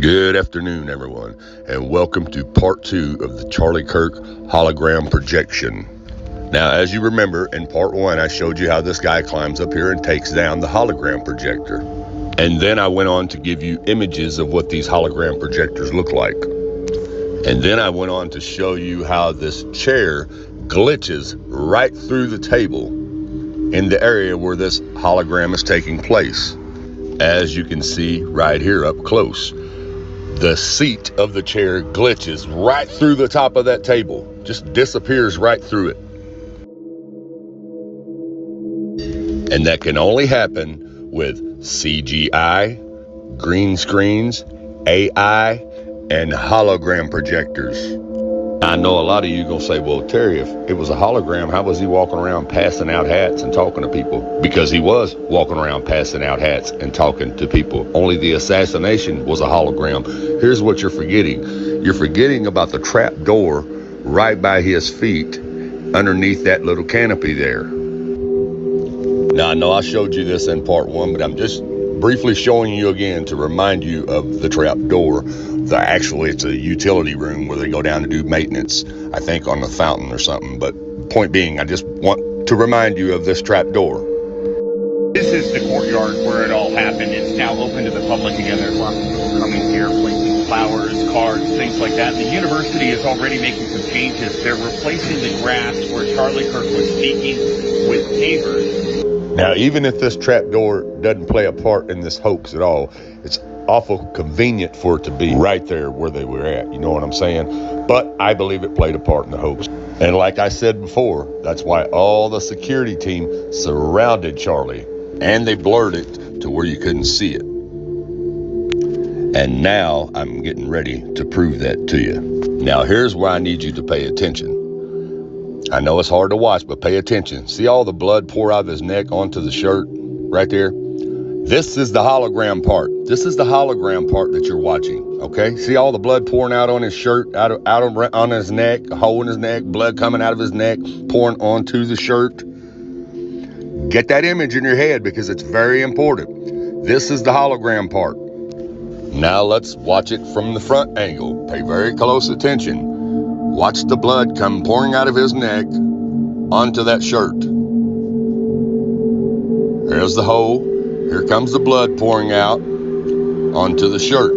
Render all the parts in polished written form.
Good afternoon, everyone, and welcome to part 2 of the Charlie Kirk hologram projection. Now, as you remember, in part 1, I showed you how this guy climbs up here and takes down the hologram projector. And then I went on to give you images of what these hologram projectors look like. And then I went on to show you how this chair glitches right through the table in the area where this hologram is taking place. As you can see right here up close, the seat of the chair glitches right through the top of that table, just disappears right through it. And that can only happen with CGI, green screens, AI, and hologram projectors. I know a lot of you gonna say, well, Terry, if it was a hologram, how was he walking around passing out hats and talking to people? Because he was walking around passing out hats and talking to people. Only the assassination was a hologram. Here's what you're forgetting. You're forgetting about the trap door right by his feet underneath that little canopy there. Now, I know I showed you this in part 1, but I'm just briefly showing you again to remind you of the trap door. Actually, it's a utility room where they go down to do maintenance, I think on the fountain or something. But point being, I just want to remind you of this trap door. This is the courtyard where it all happened. It's now open to the public again. There's lots of people coming here, placing flowers, cards, things like that. The university is already making some changes. They're replacing the grass where Charlie Kirk was speaking with pavers. Now, even if this trap door doesn't play a part in this hoax at all, it's awful convenient for it to be right there where they were at. You know what I'm saying? But I believe it played a part in the hoax. And like I said before, that's why all the security team surrounded Charlie, and they blurred it to where you couldn't see it. And now I'm getting ready to prove that to you. Now, here's where I need you to pay attention. I know it's hard to watch, but pay attention. See all the blood pour out of his neck onto the shirt right there? This is the hologram part. This is the hologram part that you're watching, okay? See all the blood pouring out on his shirt, on his neck, a hole in his neck, blood coming out of his neck, pouring onto the shirt. Get that image in your head because it's very important. This is the hologram part. Now let's watch it from the front angle. Pay very close attention. Watch the blood come pouring out of his neck onto that shirt. There's the hole. Here comes the blood pouring out onto the shirt.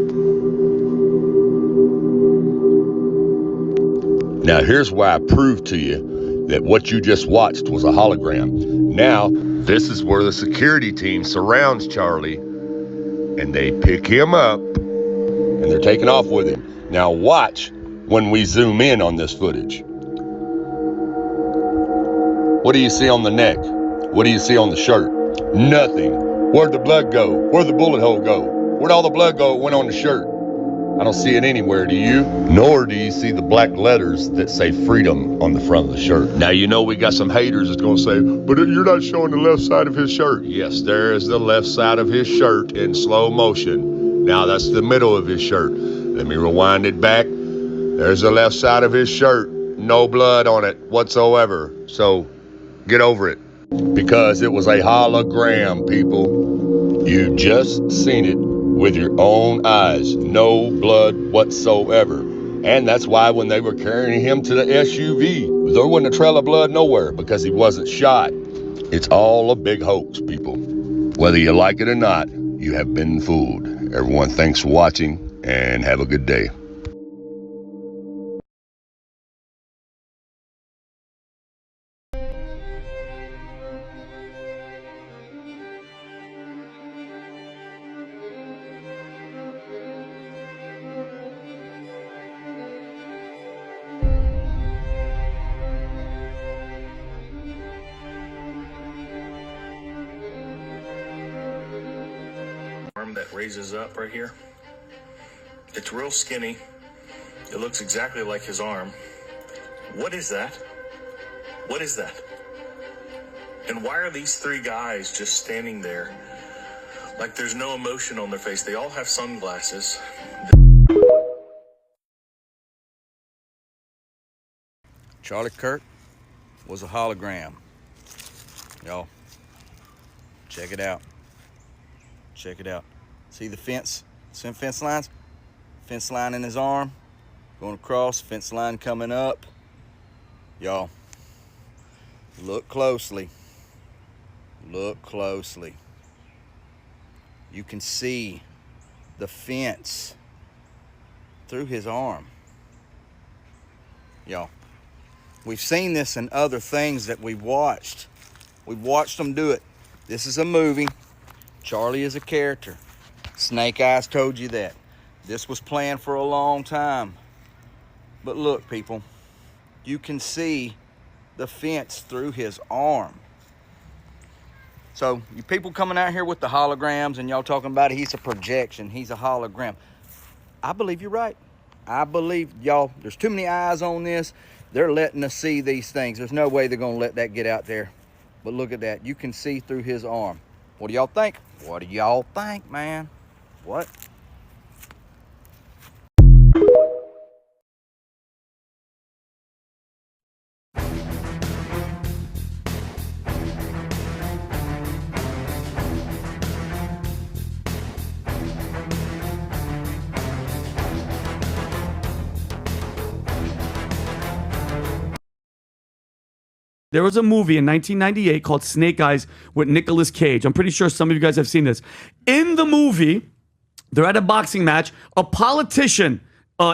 Now, here's why I proved to you that what you just watched was a hologram. Now, this is where the security team surrounds Charlie, and they pick him up, and they're taking off with him. Now, watch when we zoom in on this footage. What do you see on the neck? What do you see on the shirt? Nothing. Where'd the blood go? Where'd the bullet hole go? Where'd all the blood go? It went on the shirt. I don't see it anywhere, do you? Nor do you see the black letters that say freedom on the front of the shirt. Now, you know we got some haters that's going to say, but you're not showing the left side of his shirt. Yes, there is the left side of his shirt in slow motion. Now, that's the middle of his shirt. Let me rewind it back. There's the left side of his shirt. No blood on it whatsoever. So, get over it. Because it was a hologram, people. You just seen it with your own eyes. No blood whatsoever. And that's why when they were carrying him to the SUV, there wasn't a trail of blood nowhere because he wasn't shot. It's all a big hoax, people. Whether you like it or not, you have been fooled. Everyone, thanks for watching and have a good day. Arm that raises up right here. It's real skinny. It looks exactly like his arm. What is that? What is that? And why are these three guys just standing there like there's no emotion on their face? They all have sunglasses. Charlie Kirk was a hologram. Y'all, check it out. Check it out. See the fence? See the fence lines? Fence line in his arm, going across, fence line coming up. Y'all, look closely. Look closely. You can see the fence through his arm. Y'all, we've seen this in other things that we've watched. We've watched them do it. This is a movie. Charlie is a character. Snake Eyes told you that. This was planned for a long time. But look, people, you can see the fence through his arm. So you people coming out here with the holograms and y'all talking about it, he's a projection, he's a hologram. I believe you're right. I believe, y'all, there's too many eyes on this. They're letting us see these things. There's no way they're gonna let that get out there. But look at that, you can see through his arm. What do y'all think? What do y'all think, man? What? There was a movie in 1998 called Snake Eyes with Nicolas Cage. I'm pretty sure some of you guys have seen this. In the movie, they're at a boxing match. A politician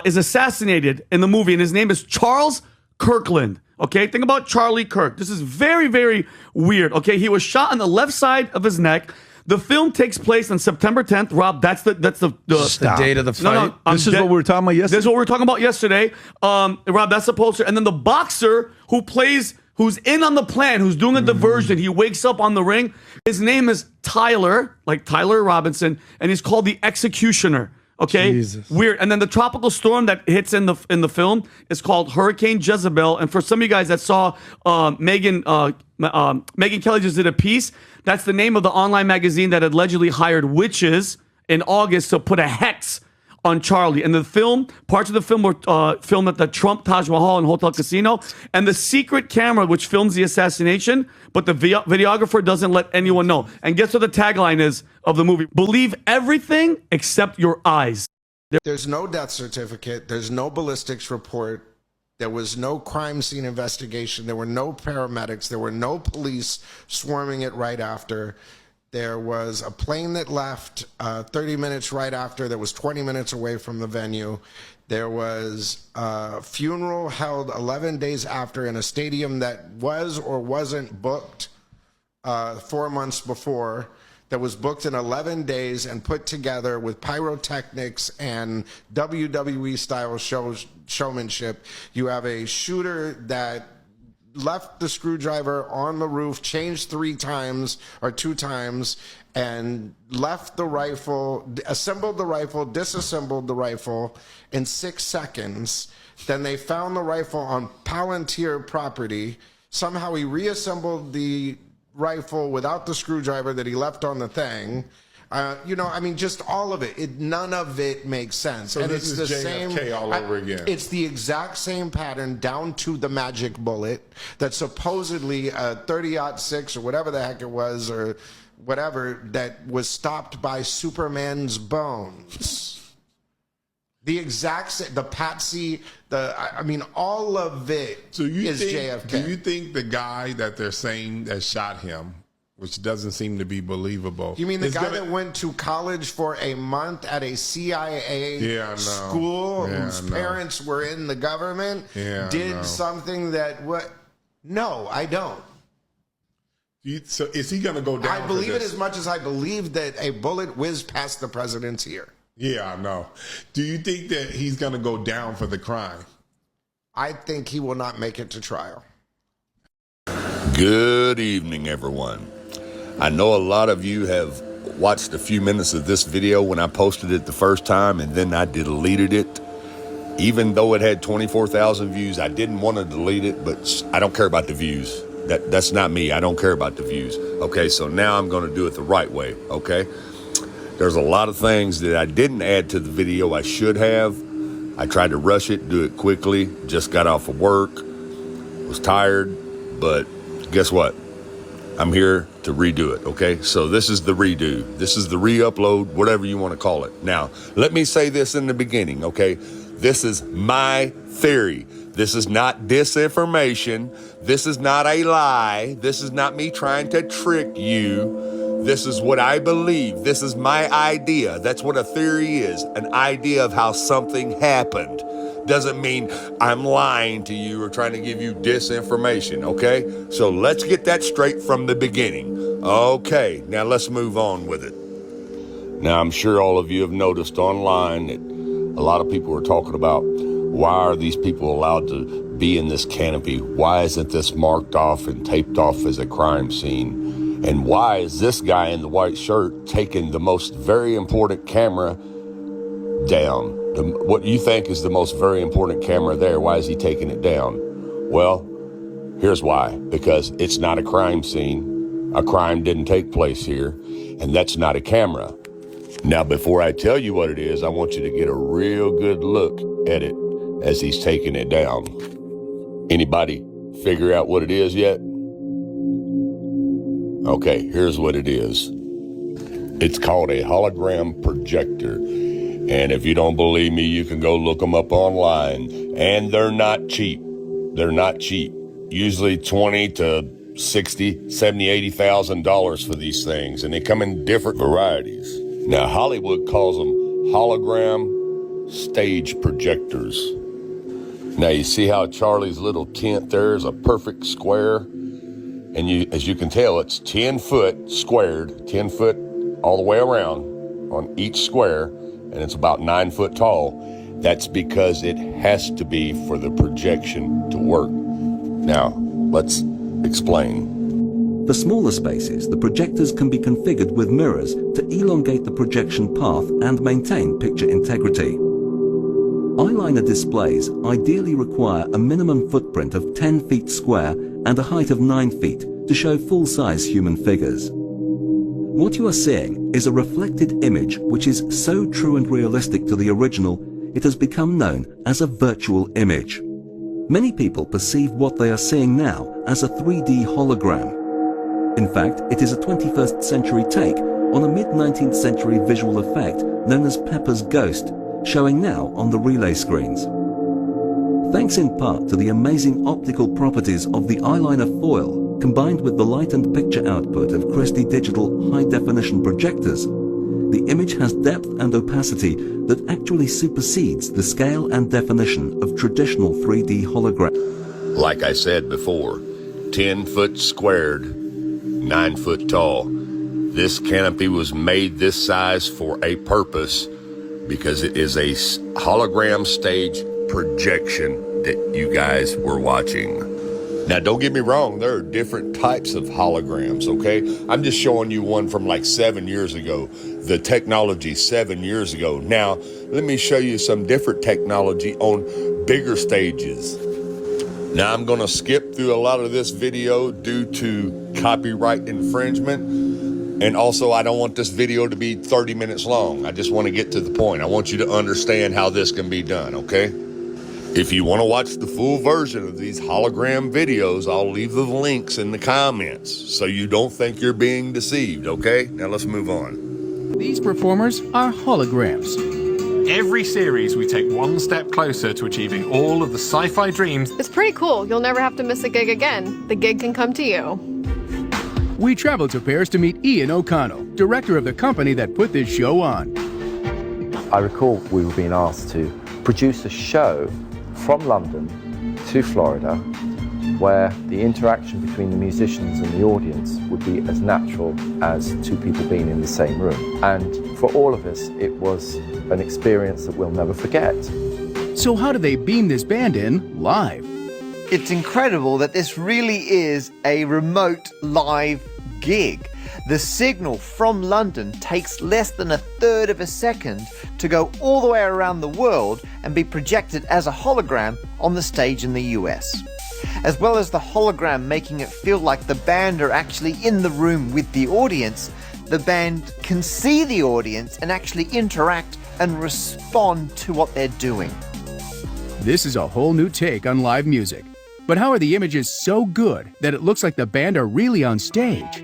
is assassinated in the movie, and his name is Charles Kirkland. Okay, think about Charlie Kirk. This is very, very weird. Okay, he was shot on the left side of his neck. The film takes place on September 10th. Rob, that's the date of the fight. This is what we were talking about yesterday. This is what we were talking about yesterday. Rob, that's the poster. And then the boxer who's in on the plan, who's doing a diversion, he wakes up on the ring. His name is Tyler, like Tyler Robinson, and he's called the Executioner. Okay, Jesus. Weird. And then the tropical storm that hits in the film is called Hurricane Jezebel. And for some of you guys that saw Megan Kelly just did a piece. That's the name of the online magazine that allegedly hired witches in August to put a hex on Charlie. And the film, parts of the film were filmed at the Trump Taj Mahal and Hotel Casino. And the secret camera, which films the assassination, but the videographer doesn't let anyone know. And guess what the tagline is of the movie? Believe everything except your eyes. There's no death certificate. There's no ballistics report. There was no crime scene investigation. There were no paramedics. There were no police swarming it right after. There was a plane that left 30 minutes right after that was 20 minutes away from the venue. There was a funeral held 11 days after in a stadium that was or wasn't booked 4 months before, that was booked in 11 days and put together with pyrotechnics and WWE-style showmanship. You have a shooter that left the screwdriver on the roof, changed 3 times or 2 times, and left the rifle, assembled the rifle, disassembled the rifle in 6 seconds. Then they found the rifle on Palantir property. Somehow he reassembled the rifle without the screwdriver that he left on the thing. You know, I mean, just all of it. None of it makes sense. So and this it's is the JFK same all over again. It's the exact same pattern down to the magic bullet that supposedly a 30-06 or whatever the heck it was or whatever that was stopped by Superman's bones. The exact same, the patsy, I mean, all of it is JFK. Do you think the guy that they're saying that shot him, which doesn't seem to be believable. You mean the guy that went to college for a month at a CIA school whose parents were in the government did something that what? No, I don't. So is he going to go down? I believe it as much as I believe that a bullet whizzed past the president's ear. Yeah, I know. Do you think that he's going to go down for the crime? I think he will not make it to trial. Good evening, everyone. I know a lot of you have watched a few minutes of this video when I posted it the first time, and then I deleted it. Even though it had 24,000 views, I didn't want to delete it, but I don't care about the views. That's not me. I don't care about the views. Okay, so now I'm going to do it the right way, okay? There's a lot of things that I didn't add to the video I should have. I tried to rush it, do it quickly, just got off of work, was tired, but guess what? I'm here to redo it, okay? So this is the redo. This is the re-upload, whatever you want to call it. Now, let me say this in the beginning, okay? This is my theory. This is not disinformation. This is not a lie. This is not me trying to trick you. This is what I believe. This is my idea. That's what a theory is, an idea of how something happened. Doesn't mean I'm lying to you or trying to give you disinformation, okay? So let's get that straight from the beginning. Okay, now let's move on with it. Now, I'm sure all of you have noticed online that a lot of people are talking about, why are these people allowed to be in this canopy? Why isn't this marked off and taped off as a crime scene? And why is this guy in the white shirt taking the most very important camera down? What you think is the most very important camera there? Why is he taking it down? Well, here's why. Because it's not a crime scene. A crime didn't take place here, and that's not a camera. Now, before I tell you what it is, I want you to get a real good look at it as he's taking it down. Anybody figure out what it is yet? Okay, here's what it is. It's called a hologram projector. And if you don't believe me, you can go look them up online. And they're not cheap. They're not cheap. Usually $20,000 to $60,000, $70,000, $80,000 for these things. And they come in different varieties. Now, Hollywood calls them hologram stage projectors. Now, you see how Charlie's little tent there is a perfect square? And as you can tell, it's 10 foot squared, 10 foot all the way around on each square, and it's about 9 foot tall. That's because it has to be for the projection to work. Now, let's explain. For smaller spaces, the projectors can be configured with mirrors to elongate the projection path and maintain picture integrity. Eyeliner displays ideally require a minimum footprint of 10 feet square and a height of 9 feet to show full-size human figures. What you are seeing is a reflected image which is so true and realistic to the original, it has become known as a virtual image. Many people perceive what they are seeing now as a 3D hologram. In fact, it is a 21st century take on a mid-19th century visual effect known as Pepper's Ghost, showing now on the relay screens. Thanks in part to the amazing optical properties of the eyeliner foil, combined with the light and picture output of Christie Digital high-definition projectors, the image has depth and opacity that actually supersedes the scale and definition of traditional 3D hologram. Like I said before, 10 foot squared, 9 foot tall. This canopy was made this size for a purpose because it is a hologram stage projection that you guys were watching. Now, don't get me wrong, there are different types of holograms, okay? I'm just showing you one from like 7 years ago, the technology 7 years ago. Now, let me show you some different technology on bigger stages. Now, I'm gonna skip through a lot of this video due to copyright infringement. And also, I don't want this video to be 30 minutes long. I just want to get to the point. I want you to understand how this can be done, okay? If you want to watch the full version of these hologram videos, I'll leave the links in the comments so you don't think you're being deceived, okay? Now let's move on. These performers are holograms. Every series, we take one step closer to achieving all of the sci-fi dreams. It's pretty cool. You'll never have to miss a gig again. The gig can come to you. We traveled to Paris to meet Ian O'Connell, director of the company that put this show on. I recall we were being asked to produce a show from London to Florida where the interaction between the musicians and the audience would be as natural as two people being in the same room. And for all of us, it was an experience that we'll never forget. So how do they beam this band in live? It's incredible that this really is a remote live gig. The signal from London takes less than 1/3 of a second to go all the way around the world and be projected as a hologram on the stage in the US. As well as the hologram making it feel like the band are actually in the room with the audience, the band can see the audience and actually interact and respond to what they're doing. This is a whole new take on live music. But how are the images so good that it looks like the band are really on stage?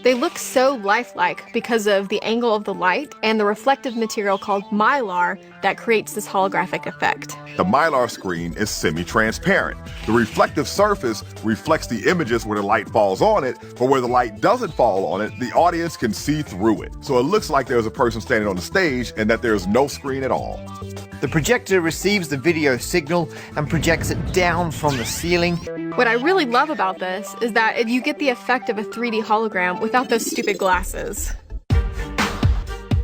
They look so lifelike because of the angle of the light and the reflective material called mylar that creates this holographic effect. The mylar screen is semi-transparent. The reflective surface reflects the images where the light falls on it, but where the light doesn't fall on it, the audience can see through it. So it looks like there's a person standing on the stage and that there's no screen at all. The projector receives the video signal and projects it down from the ceiling. What I really love about this is that you get the effect of a 3D hologram without those stupid glasses.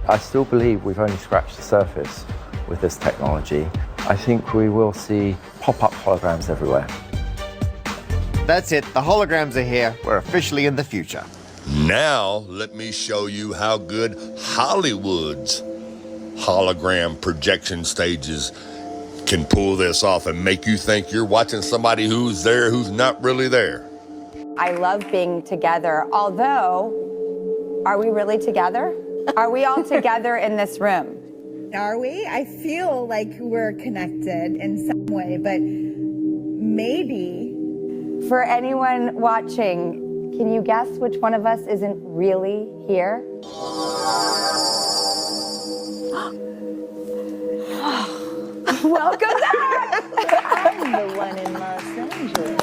I still believe we've only scratched the surface with this technology. I think we will see pop-up holograms everywhere. That's it, the holograms are here. We're officially in the future. Now, let me show you how good Hollywood's hologram projection stages can pull this off and make you think you're watching somebody who's there who's not really there. I love being together, although, are we really together? Are we all together in this room? Are we? I feel like we're connected in some way, but maybe. For anyone watching, can you guess which one of us isn't really here? Welcome back! I'm the one in Los Angeles.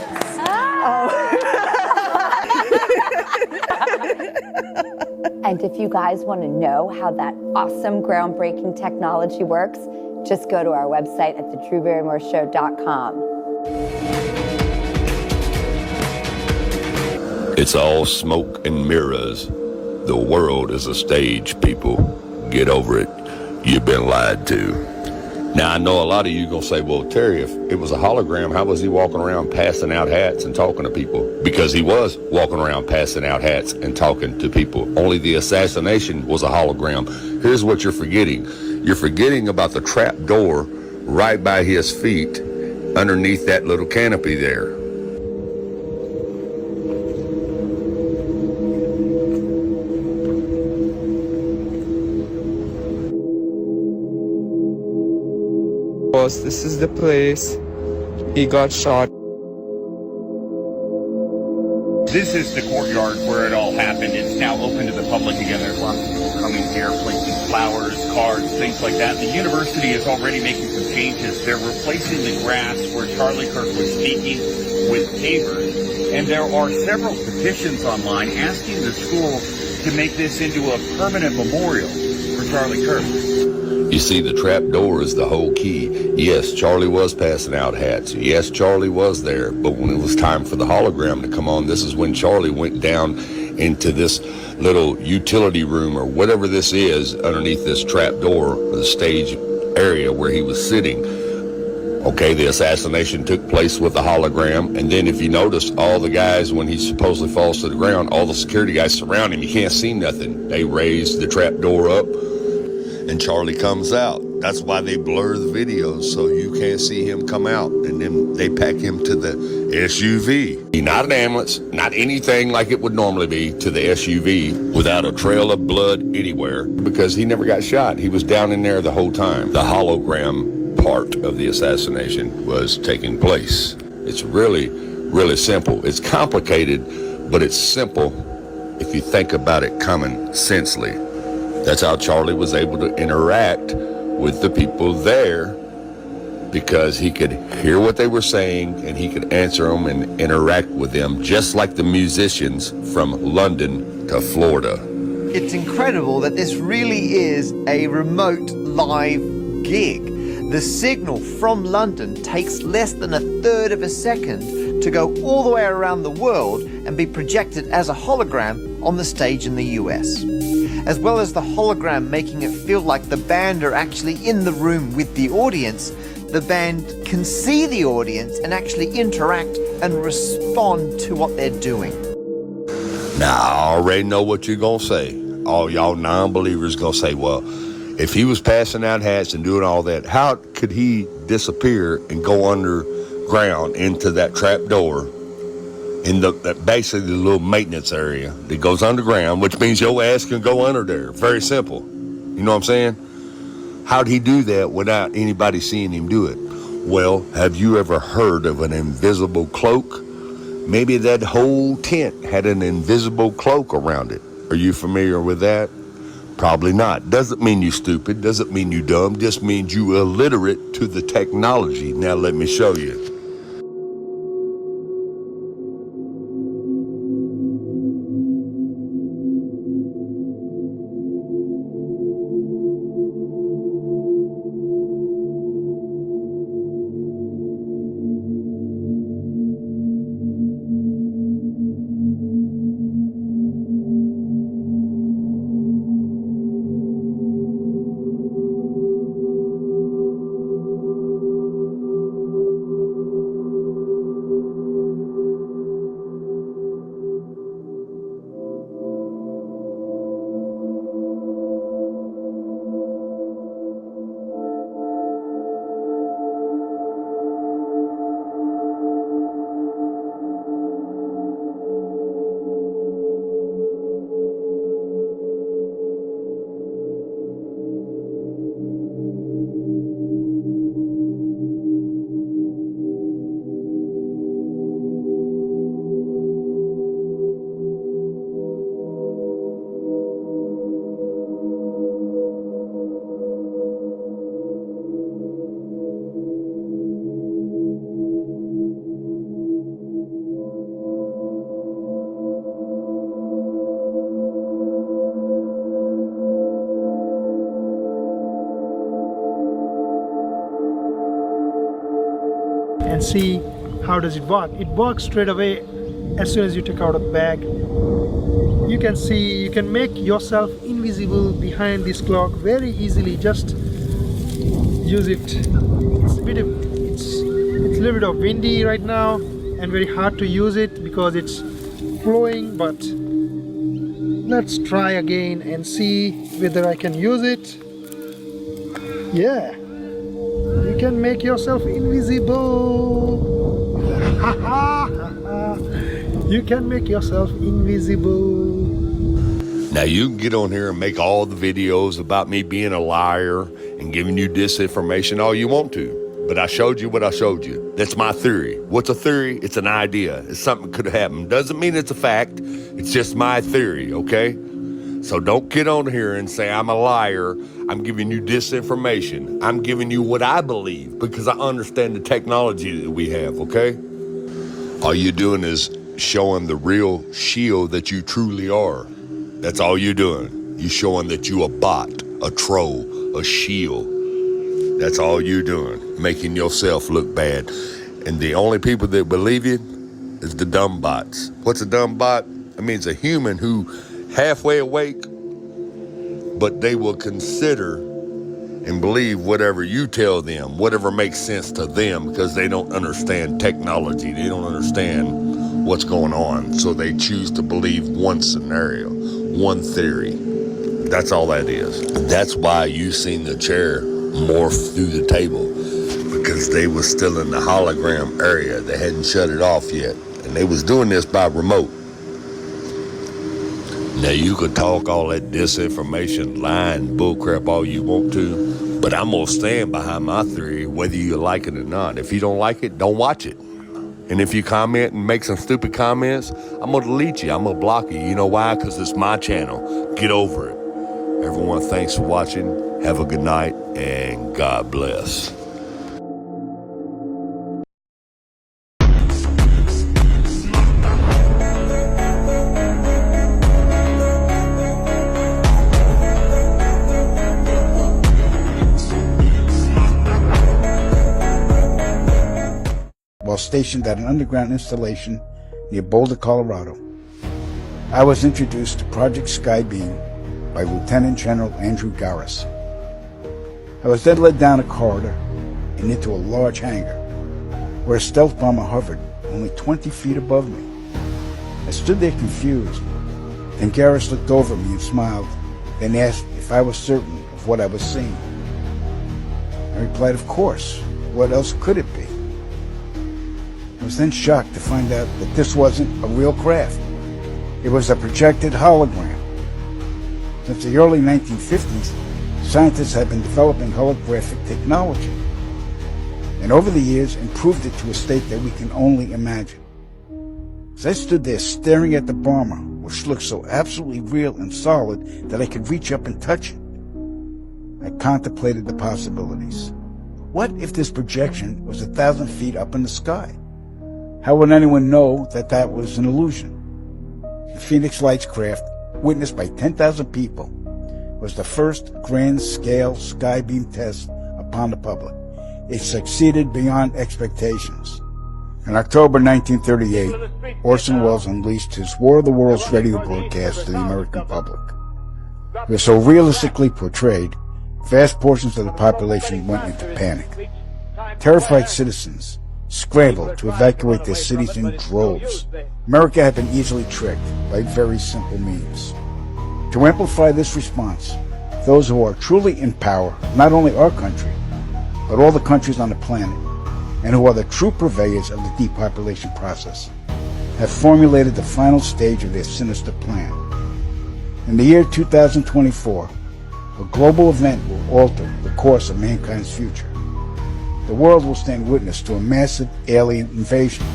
And if you guys want to know how that awesome groundbreaking technology works, just go to our website at thetruebarrymoreshow.com. It's all smoke and mirrors. The world is a stage, people. Get over it. You've been lied to. Now, I know a lot of you going to say, well, Terry, if it was a hologram, how was he walking around passing out hats and talking to people? Because he was walking around passing out hats and talking to people. Only the assassination was a hologram. Here's what you're forgetting. You're forgetting about the trap door right by his feet underneath that little canopy there. This is the place he got shot. This is the courtyard where it all happened. It's now open to the public again. There's lots of people coming here, placing flowers, cards, things like that. The university is already making some changes. They're replacing the grass where Charlie Kirk was speaking with pavers. And there are several petitions online asking the school to make this into a permanent memorial for Charlie Kirk. You see, the trap door is the whole key. Yes, Charlie was passing out hats. Yes, Charlie was there. But when it was time for the hologram to come on, this is when Charlie went down into this little utility room or whatever this is underneath this trap door, the stage area where he was sitting. Okay, the assassination took place with the hologram. And then if you notice, all the guys, when he supposedly falls to the ground, all the security guys surround him. You can't see nothing. They raise the trap door up. And Charlie comes out. That's why they blur the videos so you can't see him come out. And then they pack him to the SUV. Not an ambulance, not anything like it would normally be, to the SUV without a trail of blood anywhere because he never got shot. He was down in there the whole time. The hologram part of the assassination was taking place. It's really, really simple. It's complicated, but it's simple if you think about it common sensely. That's how Charlie was able to interact with the people there because he could hear what they were saying and he could answer them and interact with them just like the musicians from London to Florida. It's incredible that this really is a remote live gig. The signal from London takes less than a third of a second to go all the way around the world and be projected as a hologram on the stage in the US. As well as the hologram making it feel like the band are actually in the room with the audience, the band can see the audience and actually interact and respond to what they're doing. Now, I already know what you're going to say. All y'all non-believers going to say, well, if he was passing out hats and doing all that, how could he disappear and go underground into that trap door in basically the little maintenance area that goes underground, which means your ass can go under there? Very simple. You know what I'm saying? How'd he do that without anybody seeing him do it? Well, have you ever heard of an invisible cloak? Maybe that whole tent had an invisible cloak around it. Are you familiar with that? Probably not. Doesn't mean you stupid, doesn't mean you dumb, just means you illiterate to the technology. Now let me show you. And see how does it work. It works straight away as soon as you take out a bag. You can see, you can make yourself invisible behind this clock very easily. Just use it. It's a little bit of windy right now and very hard to use it because it's flowing, but let's try again and see whether I can use it. Yeah. You can make yourself invisible. You can make yourself invisible. Now you can get on here and make all the videos about me being a liar and giving you disinformation all you want to. But I showed you what I showed you. That's my theory. What's a theory? It's an idea. It's something that could happen. Doesn't mean it's a fact. It's just my theory, okay? So don't get on here and say I'm a liar. I'm giving you disinformation. I'm giving you what I believe because I understand the technology that we have, okay? All you're doing is showing the real shield that you truly are. That's all you're doing. You're showing that you a bot, a troll, a shield. That's all you're doing, making yourself look bad. And the only people that believe you is the dumb bots. What's a dumb bot? It means a human who halfway awake, but they will consider and believe whatever you tell them, whatever makes sense to them, because they don't understand technology. They don't understand what's going on. So they choose to believe one scenario, one theory. That's all that is. That's why you seen the chair morph through the table, because they was still in the hologram area. They hadn't shut it off yet. And they was doing this by remote. Now you could talk all that disinformation, lying, bullcrap all you want to, but I'm gonna stand behind my theory whether you like it or not. If you don't like it, don't watch it. And if you comment and make some stupid comments, I'm gonna delete you, I'm gonna block you. You know why? Because it's my channel. Get over it. Everyone, thanks for watching. Have a good night and God bless. While stationed at an underground installation near Boulder, Colorado, I was introduced to Project Skybeam by Lieutenant General Andrew Garris. I was then led down a corridor and into a large hangar where a stealth bomber hovered only 20 feet above me. I stood there confused. Then Garris looked over me and smiled, then asked if I was certain of what I was seeing. I replied, of course. What else could it be? I was then shocked to find out that this wasn't a real craft. It was a projected hologram. Since the early 1950s, scientists have been developing holographic technology. and over the years improved it to a state that we can only imagine. As I stood there staring at the bomber, which looked so absolutely real and solid that I could reach up and touch it, I contemplated the possibilities. What if this projection was 1,000 feet up in the sky? How would anyone know that that was an illusion? The Phoenix Lights craft, witnessed by 10,000 people, was the first grand-scale skybeam test upon the public. It succeeded beyond expectations. In October 1938, Orson Welles unleashed his War of the Worlds radio broadcast to the American public. It was so realistically portrayed, vast portions of the population went into panic. Terrified citizens scrambled to evacuate their cities in droves. America had been easily tricked by very simple means. To amplify this response, those who are truly in power, not only our country, but all the countries on the planet, and who are the true purveyors of the depopulation process, have formulated the final stage of their sinister plan. In the year 2024, a global event will alter the course of mankind's future. The world will stand witness to a massive alien invasion.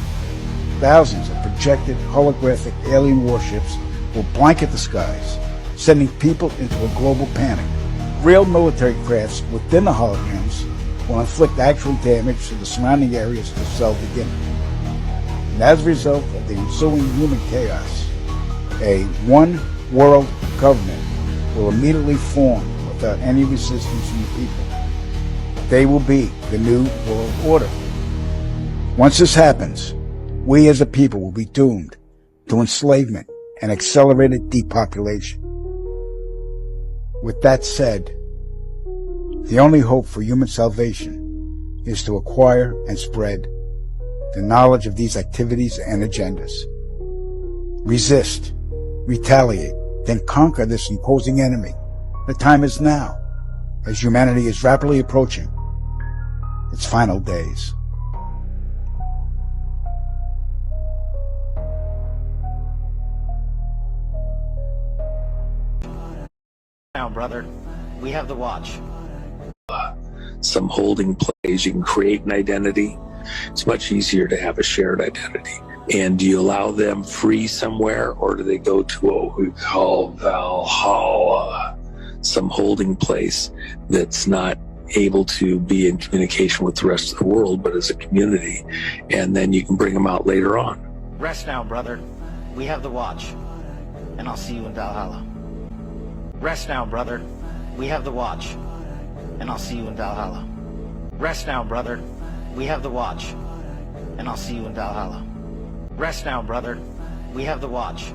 Thousands of projected holographic alien warships will blanket the skies, sending people into a global panic. Real military crafts within the holograms will inflict actual damage to the surrounding areas to sell the gimmick. And as a result of the ensuing human chaos, a one-world government will immediately form without any resistance from the people. They will be the new world order. Once this happens, we as a people will be doomed to enslavement and accelerated depopulation. With that said, the only hope for human salvation is to acquire and spread the knowledge of these activities and agendas. Resist, retaliate, then conquer this imposing enemy. The time is now, as humanity is rapidly approaching its final days. Now, brother, we have the watch. Some holding plays, you can create an identity. It's much easier to have a shared identity. And do you allow them free somewhere, or do they go to what we call Valhalla, some holding place that's not able to be in communication with the rest of the world, but as a community, and then you can bring them out later on. Rest now, brother. We have the watch, and I'll see you in Valhalla. Rest now, brother. We have the watch, and I'll see you in Valhalla. Rest now, brother. We have the watch, and I'll see you in Valhalla. Rest now, brother. We have the watch,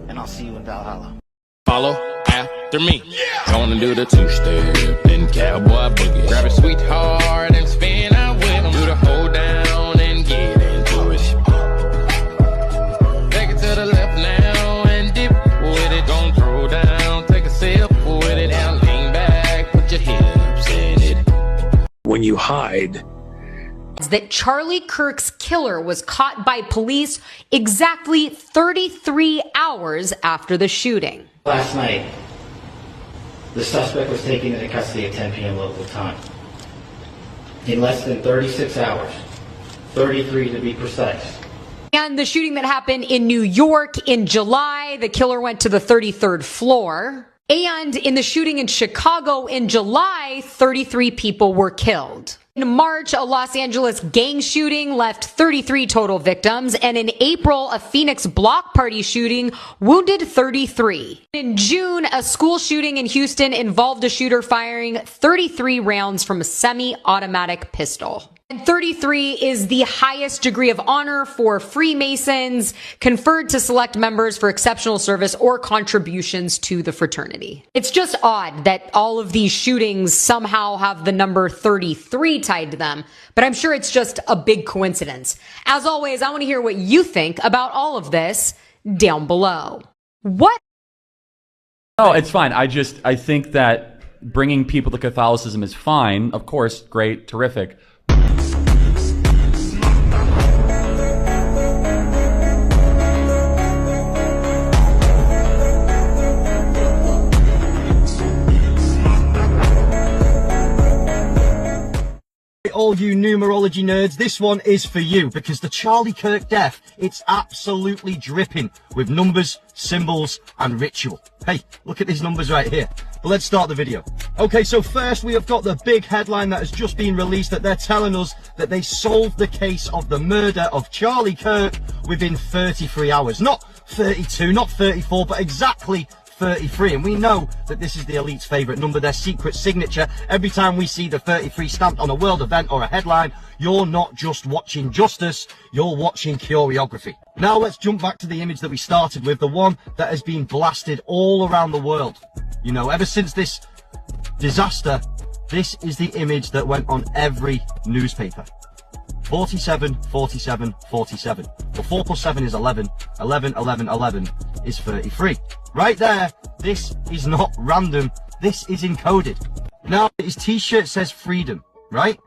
and I'll see you in Valhalla. Follow after me. Gonna do the two-step, then cowboy boogie. Grab a sweetheart and spin out with him. Do the hold down and get into it. Take it to the left now and dip with it. Gonna throw down, take a sip with it. Now lean back, put your hips in it. When you hide, that Charlie Kirk's killer was caught by police exactly 33 hours after the shooting. Last night, the suspect was taken into custody at 10 p.m. local time. In less than 36 hours, 33 to be precise. And the shooting that happened in New York in July, the killer went to the 33rd floor. And in the shooting in Chicago in July, 33 people were killed. In March, a Los Angeles gang shooting left 33 total victims, and in April, a Phoenix block party shooting wounded 33. In June, a school shooting in Houston involved a shooter firing 33 rounds from a semi-automatic pistol. And 33 is the highest degree of honor for Freemasons, conferred to select members for exceptional service or contributions to the fraternity. It's just odd that all of these shootings somehow have the number 33 tied to them, but I'm sure it's just a big coincidence. As always, I want to hear what you think about all of this down below. What? Oh, it's fine. I think that bringing people to Catholicism is fine. Of course, great, terrific. all you numerology nerds, this one is for you, because the Charlie Kirk death, it's absolutely dripping with numbers, symbols, and ritual. Hey, look at these numbers right here. But let's start the video. Okay, so first we have got the big headline that has just been released, that they're telling us that they solved the case of the murder of Charlie Kirk within 33 hours. Not 32, not 34, but exactly 33, and we know that this is the elite's favourite number, their secret signature. Every time we see the 33 stamped on a world event or a headline, you're not just watching justice, you're watching choreography. Now let's jump back to the image that we started with, the one that has been blasted all around the world. You know, ever since this disaster, this is the image that went on every newspaper. 47, 47, 47. Well, 4 plus 7 is 11. 11, 11, 11 is 33. Right there, this is not random. This is encoded. Now, his t-shirt says freedom, right?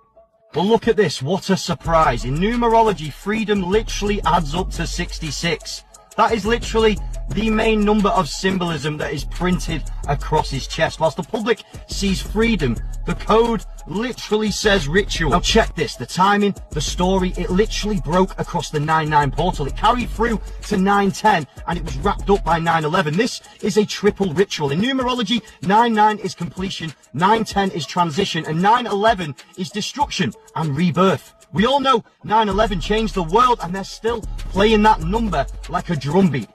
Well, look at this. What a surprise. In numerology, freedom literally adds up to 66. That is literally the main number of symbolism that is printed across his chest. Whilst the public sees freedom, the code literally says ritual. Now check this, the timing, the story, it literally broke across the 9-9 portal. It carried through to 9-10 and it was wrapped up by 9-11. This is a triple ritual. In numerology, 9-9 is completion, 9-10 is transition, and 9-11 is destruction and rebirth. We all know 9/11 changed the world, and they're still playing that number like a drumbeat.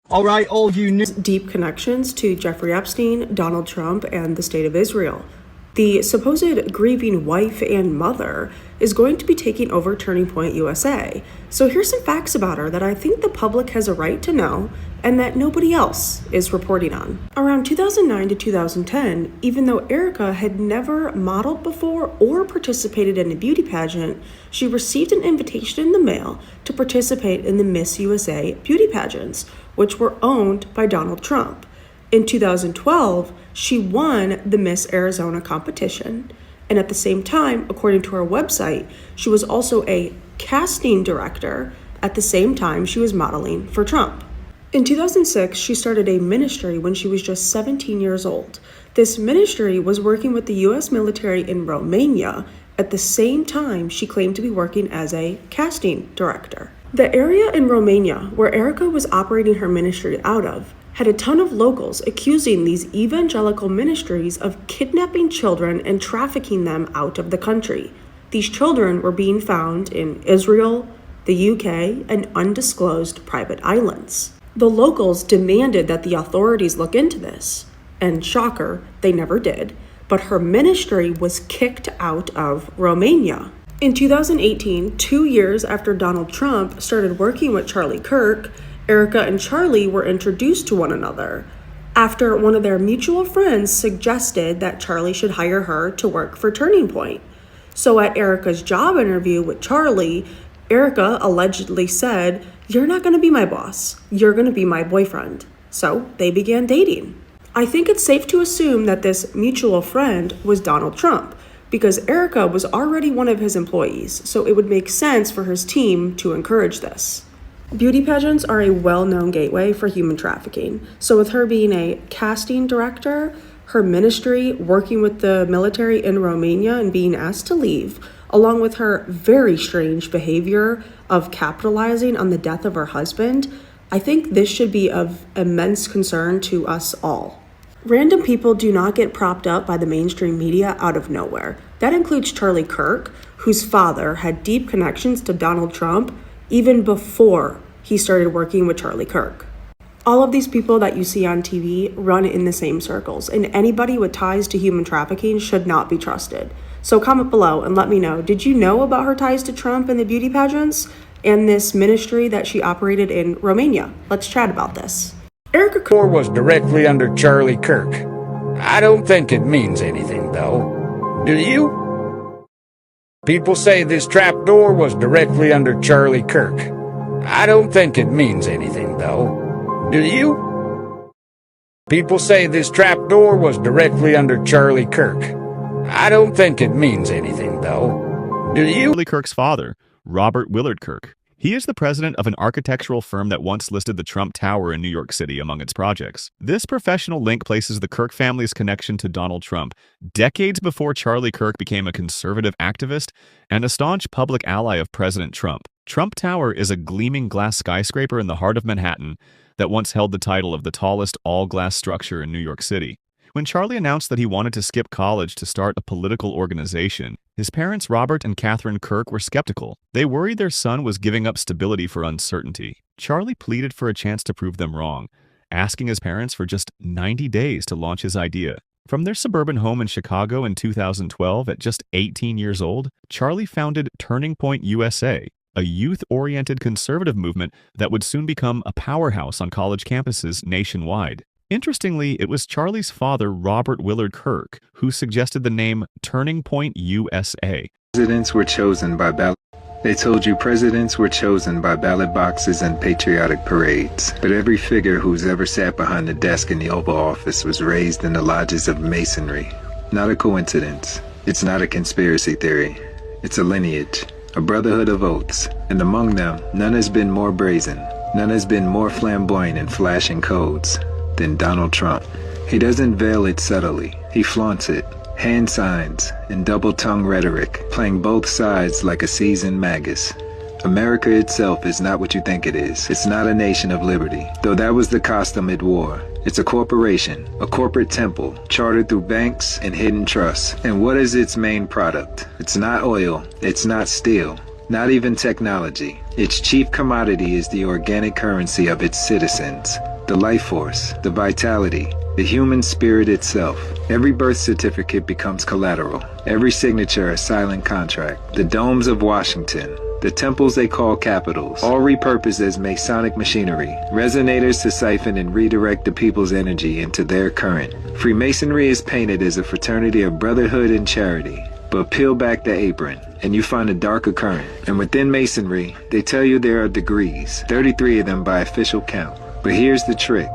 All right, all you new deep connections to Jeffrey Epstein, Donald Trump, and the State of Israel. The supposed grieving wife and mother is going to be taking over Turning Point USA. So here's some facts about her that I think the public has a right to know and that nobody else is reporting on. Around 2009 to 2010, even though Erica had never modeled before or participated in a beauty pageant, she received an invitation in the mail to participate in the Miss USA beauty pageants, which were owned by Donald Trump. In 2012, she won the Miss Arizona competition, and at the same time, according to her website, she was also a casting director at the same time she was modeling for Trump. In 2006, she started a ministry when she was just 17 years old. This ministry was working with the U.S. military in Romania at the same time she claimed to be working as a casting director. The area in Romania where Erica was operating her ministry out of had a ton of locals accusing these evangelical ministries of kidnapping children and trafficking them out of the country. These children were being found in Israel, the UK, and undisclosed private islands. The locals demanded that the authorities look into this, and shocker, they never did, but her ministry was kicked out of Romania. In 2018, 2 years after Donald Trump started working with Charlie Kirk, Erica and Charlie were introduced to one another after one of their mutual friends suggested that Charlie should hire her to work for Turning Point. So at Erica's job interview with Charlie, Erica allegedly said, "You're not going to be my boss. You're going to be my boyfriend." So they began dating. I think it's safe to assume that this mutual friend was Donald Trump, because Erica was already one of his employees, so it would make sense for his team to encourage this. Beauty pageants are a well-known gateway for human trafficking. So with her being a casting director, her ministry, working with the military in Romania and being asked to leave, along with her very strange behavior of capitalizing on the death of her husband, I think this should be of immense concern to us all. Random people do not get propped up by the mainstream media out of nowhere. That includes Charlie Kirk, whose father had deep connections to Donald Trump even before he started working with Charlie Kirk. All of these people that you see on TV run in the same circles, and anybody with ties to human trafficking should not be trusted. So comment below and let me know, did you know about her ties to Trump and the beauty pageants and this ministry that she operated in Romania? Let's chat about this. Erica was directly under Charlie Kirk. I don't think it means anything, though. Do you? People say this trapdoor was directly under Charlie Kirk. I don't think it means anything, though. Do you? People say this trapdoor was directly under Charlie Kirk. I don't think it means anything, though. Do you? Charlie Kirk's father, Robert Willard Kirk. He is the president of an architectural firm that once listed the Trump Tower in New York City among its projects. This professional link places the Kirk family's connection to Donald Trump decades before Charlie Kirk became a conservative activist and a staunch public ally of President Trump. Trump Tower is a gleaming glass skyscraper in the heart of Manhattan that once held the title of the tallest all-glass structure in New York City. When Charlie announced that he wanted to skip college to start a political organization, his parents Robert and Catherine Kirk were skeptical. They worried their son was giving up stability for uncertainty. Charlie pleaded for a chance to prove them wrong, asking his parents for just 90 days to launch his idea. From their suburban home in Chicago in 2012, at just 18 years old, Charlie founded Turning Point USA, a youth-oriented conservative movement that would soon become a powerhouse on college campuses nationwide. Interestingly, it was Charlie's father, Robert Willard Kirk, who suggested the name Turning Point USA. Presidents were chosen by ballot. They told you presidents were chosen by ballot boxes and patriotic parades. But every figure who's ever sat behind the desk in the Oval Office was raised in the lodges of masonry. Not a coincidence. It's not a conspiracy theory. It's a lineage, a brotherhood of oaths. And among them, none has been more brazen. None has been more flamboyant in flashing codes than Donald Trump. He doesn't veil it subtly. He flaunts it. Hand signs and double-tongued rhetoric, playing both sides like a seasoned magus. America itself is not what you think it is. It's not a nation of liberty, though that was the costume it wore. It's a corporation, a corporate temple, chartered through banks and hidden trusts. And what is its main product? It's not oil. It's not steel. Not even technology. Its chief commodity is the organic currency of its citizens. The life force, the vitality, the human spirit itself. Every birth certificate becomes collateral. Every signature a silent contract. The domes of Washington, the temples they call capitals, all repurposed as Masonic machinery, resonators to siphon and redirect the people's energy into their current. Freemasonry is painted as a fraternity of brotherhood and charity. But peel back the apron, and you find a darker current. And within Masonry, they tell you there are degrees, 33 of them by official count. But here's the trick.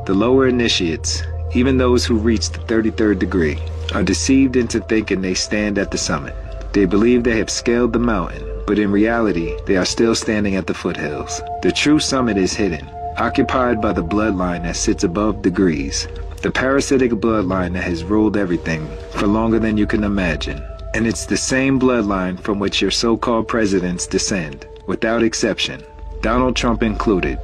The lower initiates, even those who reach the 33rd degree, are deceived into thinking they stand at the summit. They believe they have scaled the mountain, but in reality, they are still standing at the foothills. The true summit is hidden, occupied by the bloodline that sits above degrees. The parasitic bloodline that has ruled everything for longer than you can imagine. And it's the same bloodline from which your so-called presidents descend, without exception, Donald Trump included.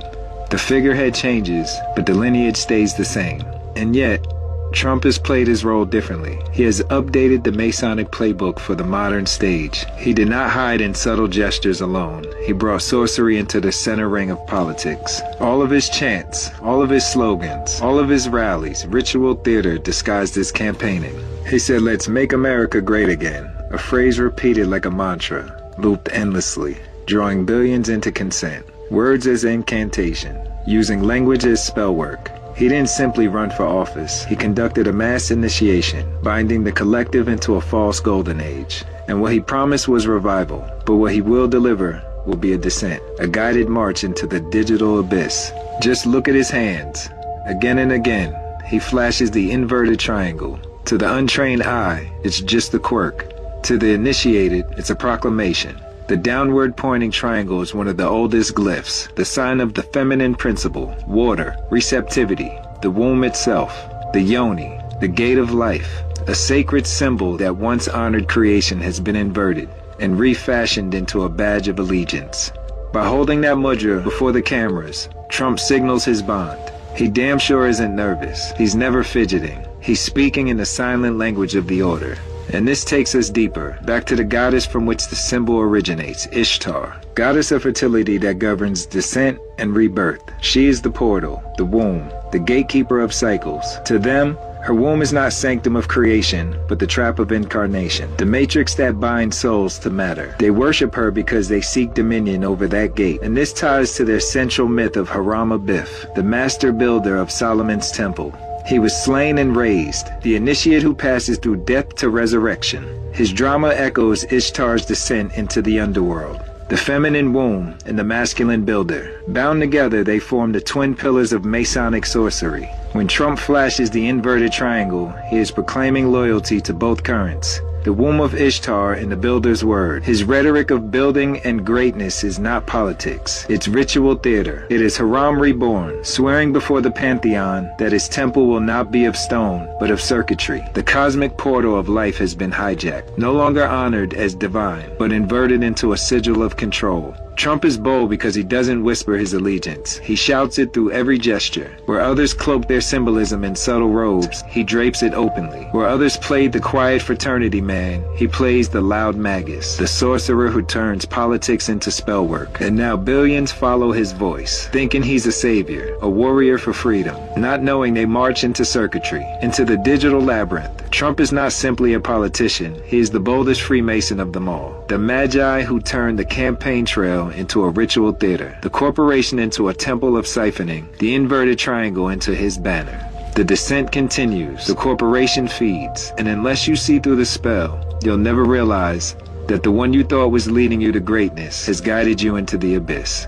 The figurehead changes, but the lineage stays the same. And yet, Trump has played his role differently. He has updated the Masonic playbook for the modern stage. He did not hide in subtle gestures alone. He brought sorcery into the center ring of politics. All of his chants, all of his slogans, all of his rallies, ritual theater disguised as campaigning. He said, "Let's make America great again," a phrase repeated like a mantra, looped endlessly, drawing billions into consent. Words as incantation, using language as spell work. He didn't simply run for office. He conducted a mass initiation, binding the collective into a false golden age. And what he promised was revival, but what he will deliver will be a descent, a guided march into the digital abyss. Just look at his hands. Again and again, he flashes the inverted triangle. To the untrained eye, it's just a quirk. To the initiated, it's a proclamation. The downward pointing triangle is one of the oldest glyphs, the sign of the feminine principle, water, receptivity, the womb itself, the yoni, the gate of life. A sacred symbol that once honored creation has been inverted and refashioned into a badge of allegiance. By holding that mudra before the cameras, Trump signals his bond. He damn sure isn't nervous. He's never fidgeting. He's speaking in the silent language of the order. And this takes us deeper, back to the goddess from which the symbol originates, Ishtar, goddess of fertility that governs descent and rebirth. She is the portal, the womb, the gatekeeper of cycles. To them, her womb is not sanctum of creation, but the trap of incarnation, the matrix that binds souls to matter. They worship her because they seek dominion over that gate, and this ties to their central myth of Hiram Abiff, the master builder of Solomon's temple. He was slain and raised, the initiate who passes through death to resurrection. His drama echoes Ishtar's descent into the underworld. The feminine womb and the masculine builder. Bound together, they form the twin pillars of Masonic sorcery. When Trump flashes the inverted triangle, he is proclaiming loyalty to both currents. the womb of Ishtar in the builder's word. His rhetoric of building and greatness is not politics. It's ritual theater. It is Haram reborn, swearing before the pantheon that his temple will not be of stone, but of circuitry. The cosmic portal of life has been hijacked, no longer honored as divine, but inverted into a sigil of control. Trump is bold because he doesn't whisper his allegiance. He shouts it through every gesture. Where others cloak their symbolism in subtle robes, he drapes it openly. Where others played the quiet fraternity man, he plays the loud magus, the sorcerer who turns politics into spell work. And now billions follow his voice, thinking he's a savior, a warrior for freedom, not knowing they march into circuitry, into the digital labyrinth. Trump is not simply a politician, he is the boldest Freemason of them all. The magi who turned the campaign trail into a ritual theater, the corporation into a temple of siphoning, the inverted triangle into his banner. The descent continues, the corporation feeds, and unless you see through the spell, you'll never realize that the one you thought was leading you to greatness has guided you into the abyss.